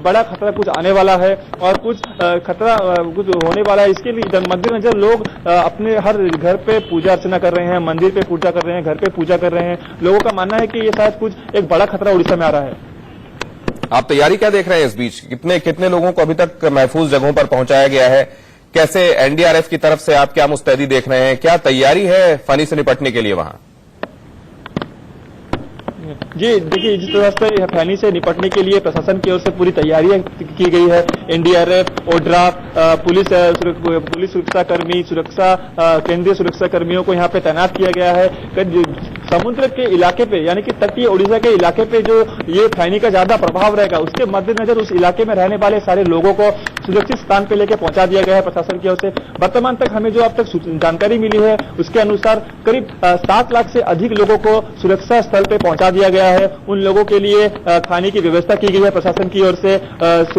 बड़ा खतरा कुछ आने वाला है और कुछ खतरा कुछ होने वाला है। इसके लिए मद्देनजर लोग अपने हर घर पे पूजा अर्चना कर रहे हैं, मंदिर पे पूजा कर रहे हैं, घर पे पूजा कर रहे हैं। लोगों का मानना है कि ये शायद कुछ एक बड़ा खतरा उड़ीसा में आ रहा है। आप तैयारी क्या देख रहे हैं इस बीच? कितने लोगों को अभी तक महफूज जगहों पर पहुंचाया गया है? कैसे एनडीआरएफ की तरफ से आप क्या मुस्तैदी देख रहे हैं? क्या तैयारी है फनी से निपटने के लिए वहां? जी देखिए, जिस तरह से फैनी से निपटने के लिए प्रशासन की ओर से पूरी तैयारियां की गई है। एनडीआरएफ, ओड्राफ, पुलिस सुरक्षा कर्मी, केंद्रीय सुरक्षा कर्मियों को यहाँ पे तैनात किया गया है। समुद्र के इलाके पे यानी कि तटीय ओडिशा के इलाके पे जो ये फैनी का ज्यादा प्रभाव रहेगा, उसके मद्देनजर उस इलाके में रहने वाले सारे लोगों को सुरक्षित स्थान पे लेके पहुंचा दिया गया है प्रशासन की ओर से। वर्तमान तक हमें जो अब तक जानकारी मिली है उसके अनुसार करीब 7 लाख से अधिक लोगों को सुरक्षा स्थल पे पहुंचा दिया गया है। उन लोगों के लिए खाने की व्यवस्था की गई है प्रशासन की ओर से।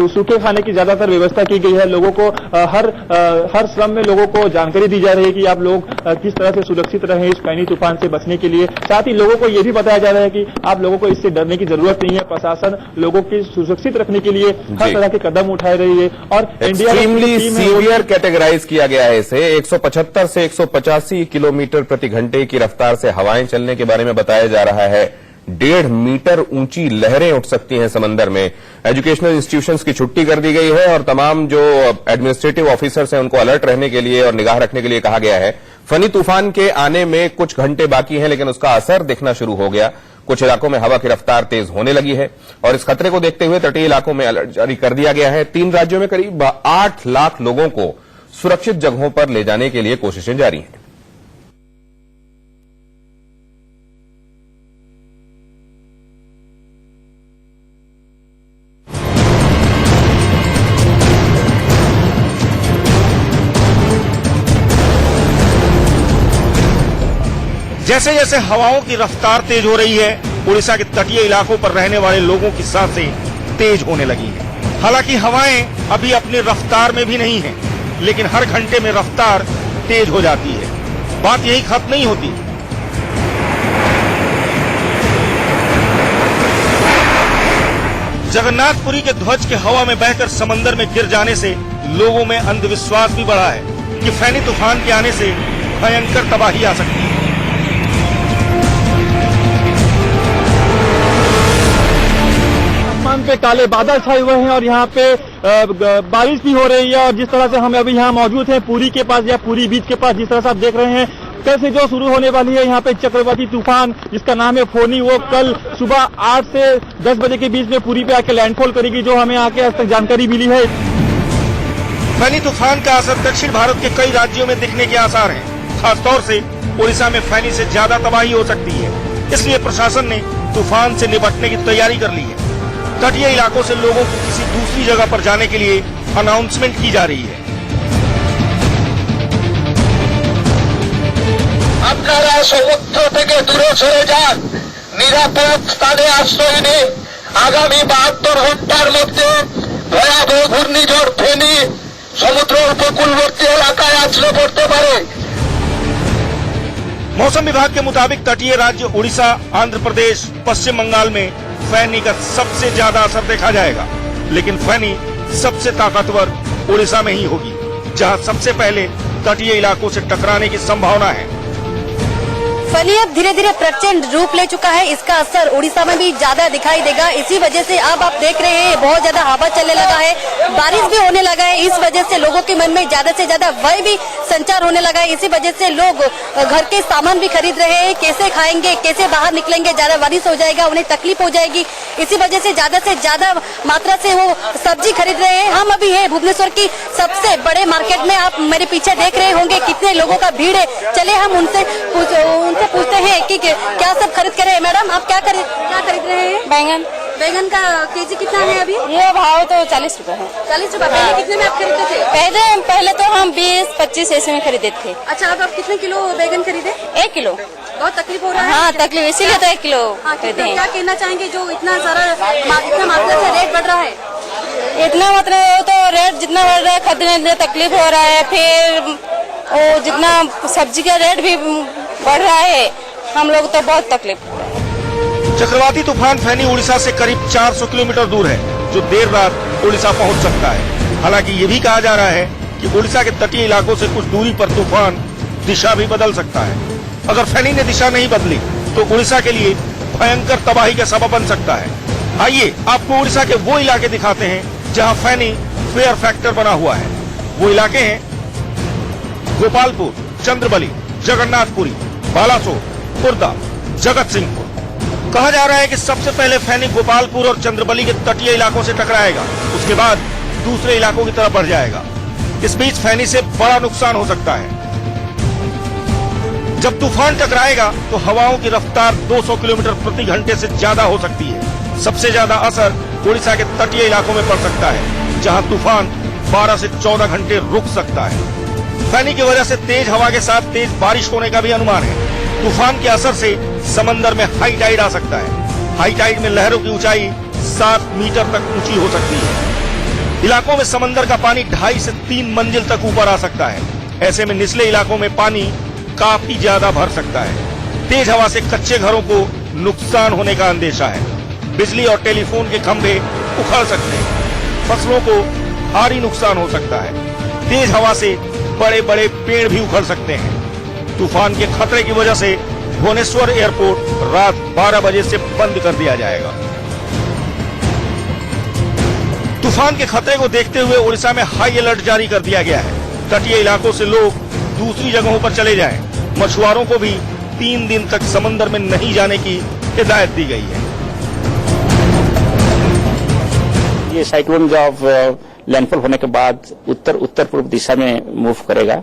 सूखे खाने की ज्यादातर व्यवस्था की गई है। लोगों को हर श्रम में लोगों को जानकारी दी जा रही है कि आप लोग किस तरह से सुरक्षित रहें इस फैनी तूफान से बचने के लिए। साथ ही लोगों को यह भी बताया जा रहा है कि आप लोगों को इससे डरने की जरूरत नहीं है। प्रशासन लोगों की सुरक्षित रखने के लिए हर तरह के कदम उठा रही है। और एक्सट्रीमली सीवियर कैटेगराइज किया गया है इसे। 175 से 185 किलोमीटर प्रति घंटे की रफ्तार से हवाएं चलने के बारे में बताया जा रहा है। 1.5 मीटर ऊंची लहरें उठ सकती हैं समंदर में। एजुकेशनल इंस्टीट्यूशंस की छुट्टी कर दी गई है और तमाम जो एडमिनिस्ट्रेटिव ऑफिसर्स हैं उनको अलर्ट रहने के लिए और निगाह रखने के लिए कहा गया है। फनी तूफान के आने में कुछ घंटे बाकी हैं, लेकिन उसका असर दिखना शुरू हो गया। कुछ इलाकों में हवा की रफ्तार तेज होने लगी है और इस खतरे को देखते हुए तटीय इलाकों में अलर्ट जारी कर दिया गया है। 3 राज्यों में करीब 8 लाख लोगों को सुरक्षित जगहों पर ले जाने के लिए कोशिशें जारी हैं। जैसे जैसे हवाओं की रफ्तार तेज हो रही है, उड़ीसा के तटीय इलाकों पर रहने वाले लोगों की सांसें तेज होने लगी हैं। हालांकि हवाएं अभी अपनी रफ्तार में भी नहीं हैं, लेकिन हर घंटे में रफ्तार तेज हो जाती है। बात यही खत्म नहीं होती। जगन्नाथपुरी के ध्वज के हवा में बहकर समंदर में गिर जाने से लोगों में अंधविश्वास भी बढ़ा है कि फैनी तूफान के आने से भयंकर तबाही आ सकती है। आसमान पे काले बादल छाए हुए हैं और यहाँ पे बारिश भी हो रही है। और जिस तरह से हम अभी यहाँ मौजूद हैं पुरी के पास या पुरी बीच के पास, जिस तरह से आप देख रहे हैं कल से जो शुरू होने वाली है यहाँ पे चक्रवाती तूफान जिसका नाम है फोनी, वो कल सुबह 8 से 10 बजे के बीच में पुरी पे आके लैंडफॉल करेगी, जो हमें आके आज तक जानकारी मिली है। फनी तूफान का असर दक्षिण भारत के कई राज्यों में दिखने के आसार हैं। खासतौर से उड़ीसा में फैनी से ज्यादा तबाही हो सकती है, इसलिए प्रशासन ने तूफान से निपटने की तैयारी कर ली है। तटीय इलाकों से लोगों को किसी दूसरी जगह पर जाने के लिए अनाउंसमेंट की जा रही है। আপনারা সমুদ্র থেকে দূরে সরে যান, নিরাপদ স্থানে আশ্রয় নিন। আগামী 72 ঘন্টার মধ্যে ভয়াবহ ঘূর্ণিঝড় ফেনী সমুদ্র উপকূলবর্তী এলাকায় আছড়ে পড়তে পারে। मौसम विभाग के मुताबिक तटीय राज्य उड़ीसा, आंध्र प्रदेश, पश्चिम बंगाल में फैनी का सबसे ज्यादा असर देखा जाएगा, लेकिन फैनी सबसे ताकतवर उड़ीसा में ही होगी, जहां सबसे पहले तटीय इलाकों से टकराने की संभावना है। फनी अब धीरे धीरे प्रचंड रूप ले चुका है, इसका असर उड़ीसा में भी ज्यादा दिखाई देगा। इसी वजह से अब आप देख रहे हैं बहुत ज्यादा हवा चलने लगा है, बारिश भी होने लगा है। इस वजह से लोगों के मन में ज्यादा से ज्यादा भय भी संचार होने लगा है। इसी वजह से लोग घर के सामान भी खरीद रहे हैं, कैसे खाएंगे, कैसे बाहर निकलेंगे, ज्यादा बारिश हो जाएगा, उन्हें तकलीफ हो जाएगी। इसी वजह से ज्यादा मात्रा से वो सब्जी खरीद रहे हैं। हम अभी है भुवनेश्वर की सबसे बड़े मार्केट में, आप मेरे पीछे देख रहे होंगे कितने लोगों का भीड़ है। चले हम उनसे पूछते हैं कि क्या सब खरीद कर रहे हैं। मैडम आप क्या खरीद रहे हैं? बैंगन का केजी कितना है अभी? ये भाव तो 40 रुपए है। 40 रुपए। पहले कितने में आप खरीदते थे? पहले तो हम 20-25 ऐसे में खरीदे थे। अच्छा, अब आप कितने किलो बैंगन खरीदे? 1 किलो। बहुत तकलीफ हो रहा है। हाँ तकलीफ, इसीलिए तो 1 किलो खरीदे हैं। क्या कहना चाहेंगे जो इतना मात्रा से रेट बढ़ रहा है? इतना मतलब तो रेट जितना बढ़ रहा है खरीदने में तकलीफ हो रहा है, फिर वो जितना सब्जी का रेट भी बढ़ रहा है, हम लोग तो बहुत तकलीफ हो रहा है। चक्रवाती तूफान फैनी उड़ीसा से करीब 400 किलोमीटर दूर है, जो देर रात उड़ीसा पहुंच सकता है। हालांकि ये भी कहा जा रहा है कि उड़ीसा के तटीय इलाकों से कुछ दूरी पर तूफान दिशा भी बदल सकता है। अगर फैनी ने दिशा नहीं बदली तो उड़ीसा के लिए भयंकर तबाही का सबब बन सकता है। आइए आपको उड़ीसा के वो इलाके दिखाते हैं जहाँ फैनी फेयर फैक्टर बना हुआ है। वो इलाके हैं गोपालपुर, चंद्रबली, जगन्नाथपुरी, बालासोर, खुर्दा, जगत सिंहपुर। कहा जा रहा है कि सबसे पहले फैनी गोपालपुर और चंद्रबली के तटीय इलाकों से टकराएगा, उसके बाद दूसरे इलाकों की तरफ बढ़ जाएगा। इस बीच फैनी से बड़ा नुकसान हो सकता है। जब तूफान टकराएगा तो हवाओं की रफ्तार 200 किलोमीटर प्रति घंटे से ज्यादा हो सकती है। सबसे ज्यादा असर उड़ीसा के तटीय इलाकों में पड़ सकता है, जहां तूफान 12 से 14 घंटे रुक सकता है। फैनी की वजह से तेज हवा के साथ तेज बारिश होने का भी अनुमान है। तूफान के असर से समंदर में हाई टाइड आ सकता है। हाई टाइड में लहरों की ऊंचाई 7 मीटर तक ऊंची हो सकती है। इलाकों में समंदर का पानी 2.5 से 3 मंजिल तक ऊपर आ सकता है। ऐसे में निचले इलाकों में पानी काफी ज्यादा भर सकता है। तेज हवा से कच्चे घरों को नुकसान होने का अंदेशा है। बिजली और टेलीफोन के खंभे उखड़ सकते हैं। फसलों को भारी नुकसान हो सकता है। तेज हवा से बड़े बड़े पेड़ भी उखड़ सकते हैं। तूफान के खतरे की वजह से भुवनेश्वर एयरपोर्ट रात 12 बजे से बंद कर दिया जाएगा। तूफान के खतरे को देखते हुए उड़ीसा में हाई अलर्ट जारी कर दिया गया है। तटीय इलाकों से लोग दूसरी जगहों पर चले जाएं। मछुआरों को भी 3 दिन तक समंदर में नहीं जाने की हिदायत दी गई है। ये साइक्लोन जब लैंडफॉल होने के बाद उत्तर पूर्व दिशा में मूव करेगा,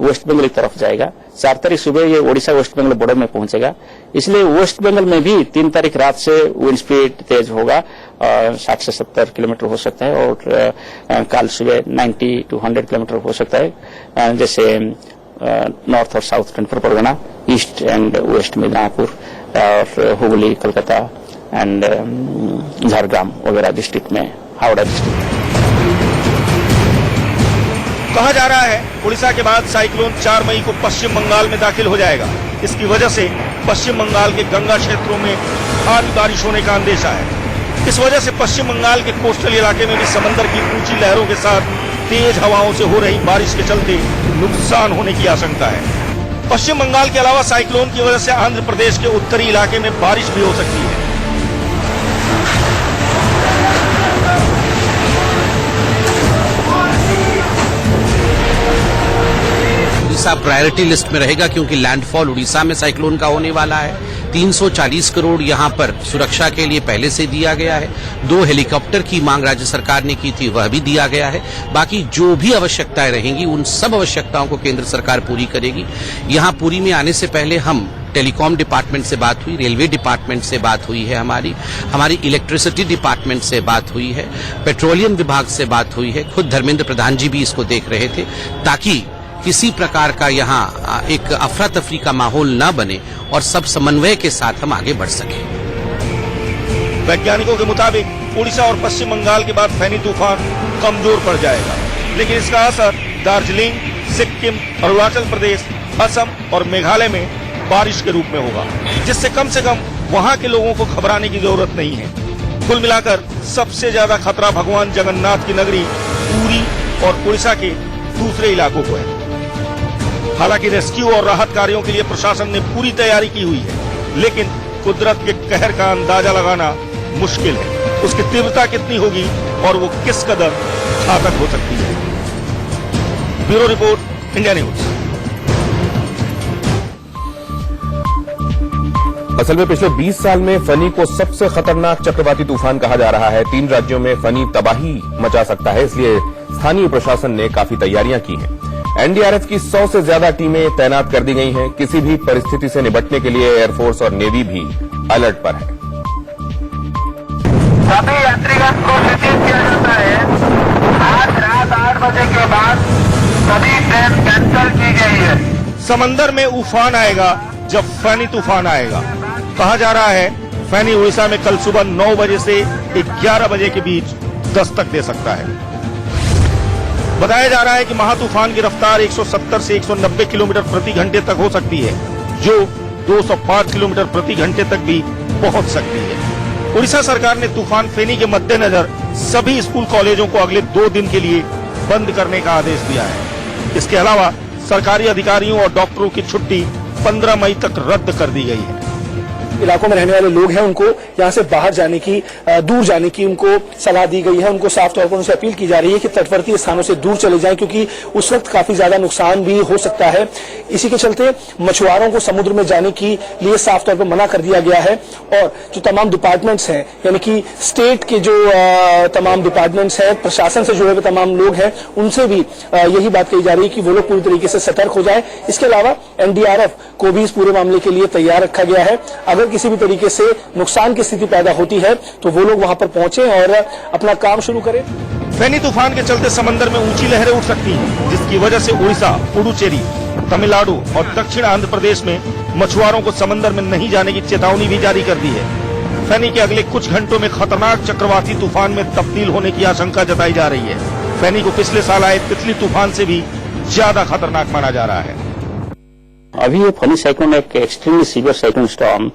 वेस्ट बंगाल की तरफ जाएगा। 4 तारीख सुबह ये ओडिशा वेस्ट बंगाल बॉर्डर में पहुंचेगा। इसलिए वेस्ट बंगाल में भी 3 तारीख रात से विंड स्पीड तेज होगा, 60 से 70 किलोमीटर हो सकता है, और कल सुबह 90 to 100 किलोमीटर हो सकता है। जैसे नॉर्थ और South 24 Parganas, East and West Midnapore और हुगली, कलकत्ता एंड झारग्राम वगैरह डिस्ट्रिक्ट में, हावड़ा डिस्ट्रिक्ट। कहा जा रहा है उड़ीसा के बाद साइक्लोन 4 मई को पश्चिम बंगाल में दाखिल हो जाएगा। इसकी वजह से पश्चिम बंगाल के गंगा क्षेत्रों में भारी बारिश होने का अंदेशा है। इस वजह से पश्चिम बंगाल के कोस्टल इलाके में भी समंदर की ऊंची लहरों के साथ तेज हवाओं से हो रही बारिश के चलते नुकसान होने की आशंका है। पश्चिम बंगाल के अलावा साइक्लोन की वजह से आंध्र प्रदेश के उत्तरी इलाके में बारिश भी हो सकती है। उड़ीसा प्रायोरिटी लिस्ट में रहेगा, क्योंकि लैंडफॉल उड़ीसा में साइक्लोन का होने वाला है। 340 करोड़ यहां पर सुरक्षा के लिए पहले से दिया गया है। 2 हेलीकॉप्टर की मांग राज्य सरकार ने की थी, वह भी दिया गया है। बाकी जो भी आवश्यकताएं रहेंगी उन सब आवश्यकताओं को केंद्र सरकार पूरी करेगी। यहां पूरी में आने से पहले हम टेलीकॉम डिपार्टमेंट से बात हुई, रेलवे डिपार्टमेंट से बात हुई है, हमारी इलेक्ट्रिसिटी डिपार्टमेंट से बात हुई है, पेट्रोलियम विभाग से बात हुई है। खुद धर्मेंद्र प्रधान जी भी इसको देख रहे थे, ताकि किसी प्रकार का यहाँ एक अफरा तफरी का माहौल न बने और सब समन्वय के साथ हम आगे बढ़ सकें। वैज्ञानिकों के मुताबिक उड़ीसा और पश्चिम बंगाल के बाद फैनी तूफान कमजोर पड़ जाएगा, लेकिन इसका असर दार्जिलिंग, सिक्किम, अरुणाचल प्रदेश, असम और मेघालय में बारिश के रूप में होगा, जिससे कम से कम वहां के लोगों को घबराने की जरूरत नहीं है। कुल मिलाकर सबसे ज्यादा खतरा भगवान जगन्नाथ की नगरी पुरी और उड़ीसा के दूसरे इलाकों को है। हालांकि रेस्क्यू और राहत कार्यों के लिए प्रशासन ने पूरी तैयारी की हुई है, लेकिन कुदरत के कहर का अंदाजा लगाना मुश्किल है। उसकी तीव्रता कितनी होगी और वो किस कदर घातक हो सकती है। Bureau report, India news. असल में पिछले 20 साल में फनी को सबसे खतरनाक चक्रवाती तूफान कहा जा रहा है। 3 राज्यों में फनी तबाही मचा सकता है, इसलिए स्थानीय प्रशासन ने काफी तैयारियां की हैं। एनडीआरएफ की 100 से ज्यादा टीमें तैनात कर दी गई हैं। किसी भी परिस्थिति से निपटने के लिए एयरफोर्स और नेवी भी अलर्ट पर है। सभी यात्रीगण को सूचित किया जाता है, आज रात 8 बजे के बाद सभी ट्रेन कैंसिल की गई है। समंदर में उफान आएगा जब फैनी तूफान आएगा। कहा जा रहा है फैनी उड़ीसा में कल सुबह 9 बजे से 11 बजे के बीच दस्तक दे सकता है। बताया जा रहा है कि महातूफान की रफ्तार 170 से 190 किलोमीटर प्रति घंटे तक हो सकती है, जो 205 किलोमीटर प्रति घंटे तक भी पहुंच सकती है। उड़ीसा सरकार ने तूफान फेनी के मद्देनजर सभी स्कूल कॉलेजों को अगले 2 दिन के लिए बंद करने का आदेश दिया है। इसके अलावा सरकारी अधिकारियों और डॉक्टरों की छुट्टी 15 मई तक रद्द कर दी गई है। इलाकों में रहने वाले लोग हैं, उनको यहाँ से बाहर जाने की, दूर जाने की उनको सलाह दी गई है। उनको साफ तौर पर उनसे अपील की जा रही है कि तटवर्ती स्थानों से दूर चले जाएं, क्योंकि उस वक्त काफी ज्यादा नुकसान भी हो सकता है। इसी के चलते मछुआरों को समुद्र में जाने के लिए साफ तौर पर मना कर दिया गया है। और जो तमाम डिपार्टमेंट्स हैं, यानी कि स्टेट के जो तमाम डिपार्टमेंट्स हैं, प्रशासन से जुड़े हुए तमाम लोग हैं, उनसे भी यही बात कही जा रही है कि वो लोग पूरी तरीके से सतर्क हो जाए। इसके अलावा एनडीआरएफ को भी इस पूरे मामले के लिए तैयार रखा गया है। अगर किसी भी तरीके से नुकसान की स्थिति पैदा होती है तो वो लोग वहां पर पहुंचे और अपना काम शुरू करें। फैनी तूफान के चलते समंदर में ऊंची लहरें उठ सकती हैं, जिसकी वजह से उड़ीसा, पुडुचेरी, तमिलनाडु और दक्षिण आंध्र प्रदेश में मछुआरों को समंदर में नहीं जाने की चेतावनी भी जारी कर दी है। फैनी के अगले कुछ घंटों में खतरनाक चक्रवाती तूफान में तब्दील होने की आशंका जताई जा रही है। फैनी को पिछले साल आए तितली तूफान से भी ज्यादा खतरनाक माना जा रहा है। अभी ये फनी साइक्लोन एक एक्सट्रीमली सीवियर साइक्लोन स्टॉर्म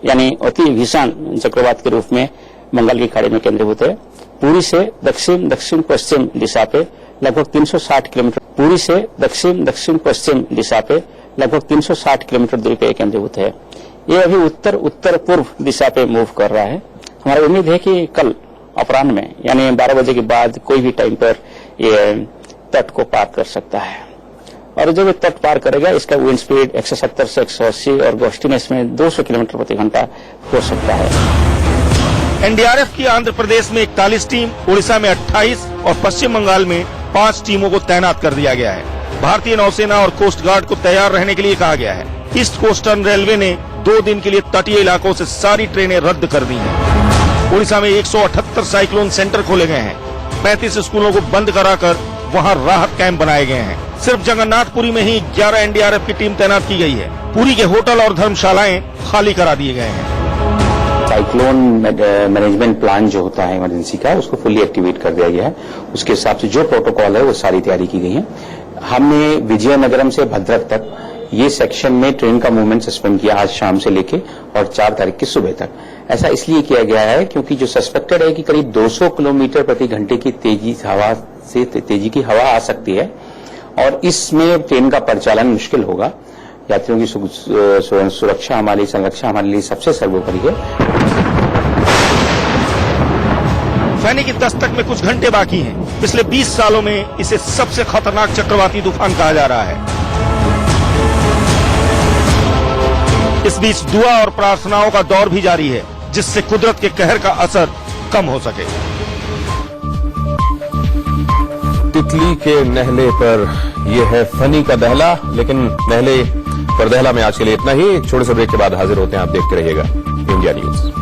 यानी अति भीषण चक्रवात के रूप में बंगाल की खाड़ी में केंद्रीभूत है। पुरी से दक्षिण दक्षिण पश्चिम दिशा पे लगभग 360 किलोमीटर, पुरी से दक्षिण दक्षिण पश्चिम दिशा पे लगभग 360 किलोमीटर दूरी पे केंद्रीभूत है। ये अभी उत्तर उत्तर पूर्व दिशा पे मूव कर रहा है। हमारी उम्मीद है कि कल अपराह्न में यानी 12 बजे के बाद कोई भी टाइम पर ये तट को पार कर सकता है, और जब ये तट पार करेगा इसका विंड स्पीड 170 से 180 और गस्टिनेस में 200 किलोमीटर प्रति घंटा हो सकता है। एनडीआरएफ की आंध्र प्रदेश में 41 टीम, उड़ीसा में 28 और पश्चिम बंगाल में 5 टीमों को तैनात कर दिया गया है। भारतीय नौसेना और कोस्ट गार्ड को तैयार रहने के लिए कहा गया है। ईस्ट कोस्टर्न रेलवे ने 2 दिन के लिए तटीय इलाकों से सारी ट्रेनें रद्द कर दी हैं। उड़ीसा में 178 साइक्लोन सेंटर खोले गए हैं। 35 स्कूलों को बंद कराकर वहां राहत कैंप बनाए गए हैं। सिर्फ जगन्नाथपुरी में ही 11 एनडीआरएफ की टीम तैनात की गई है। पुरी के होटल और धर्मशालाएं खाली करा दिए गए हैं। साइक्लोन मैनेजमेंट प्लान जो होता है इमरजेंसी का, उसको फुली एक्टिवेट कर दिया गया है। उसके हिसाब से जो प्रोटोकॉल है वो सारी तैयारी की गई है। हमने विजयनगरम से भद्रक तक ये सेक्शन में ट्रेन का मूवमेंट सस्पेंड किया आज शाम से लेके और 4 तारीख की सुबह तक। ऐसा इसलिए किया गया है क्योंकि जो सस्पेक्टेड है कि करीब 200 किलोमीटर प्रति घंटे की तेजी की हवा आ सकती है और इसमें ट्रेन का परिचालन मुश्किल होगा। यात्रियों की सुरक्षा हमारे लिए, संरक्षा हमारे लिए सबसे सर्वोपरि है। फैनी की दस्तक में कुछ घंटे बाकी हैं। पिछले 20 सालों में इसे सबसे खतरनाक चक्रवाती तूफान कहा जा रहा है। इस बीच दुआ और प्रार्थनाओं का दौर भी जारी है, जिससे कुदरत के कहर का असर कम हो सके। तितली के नहले पर यह है फनी का दहला, लेकिन नहले पर दहला में आज के लिए इतना ही। एक छोटे से ब्रेक के बाद हाजिर होते हैं, आप देखते रहिएगा इंडिया न्यूज।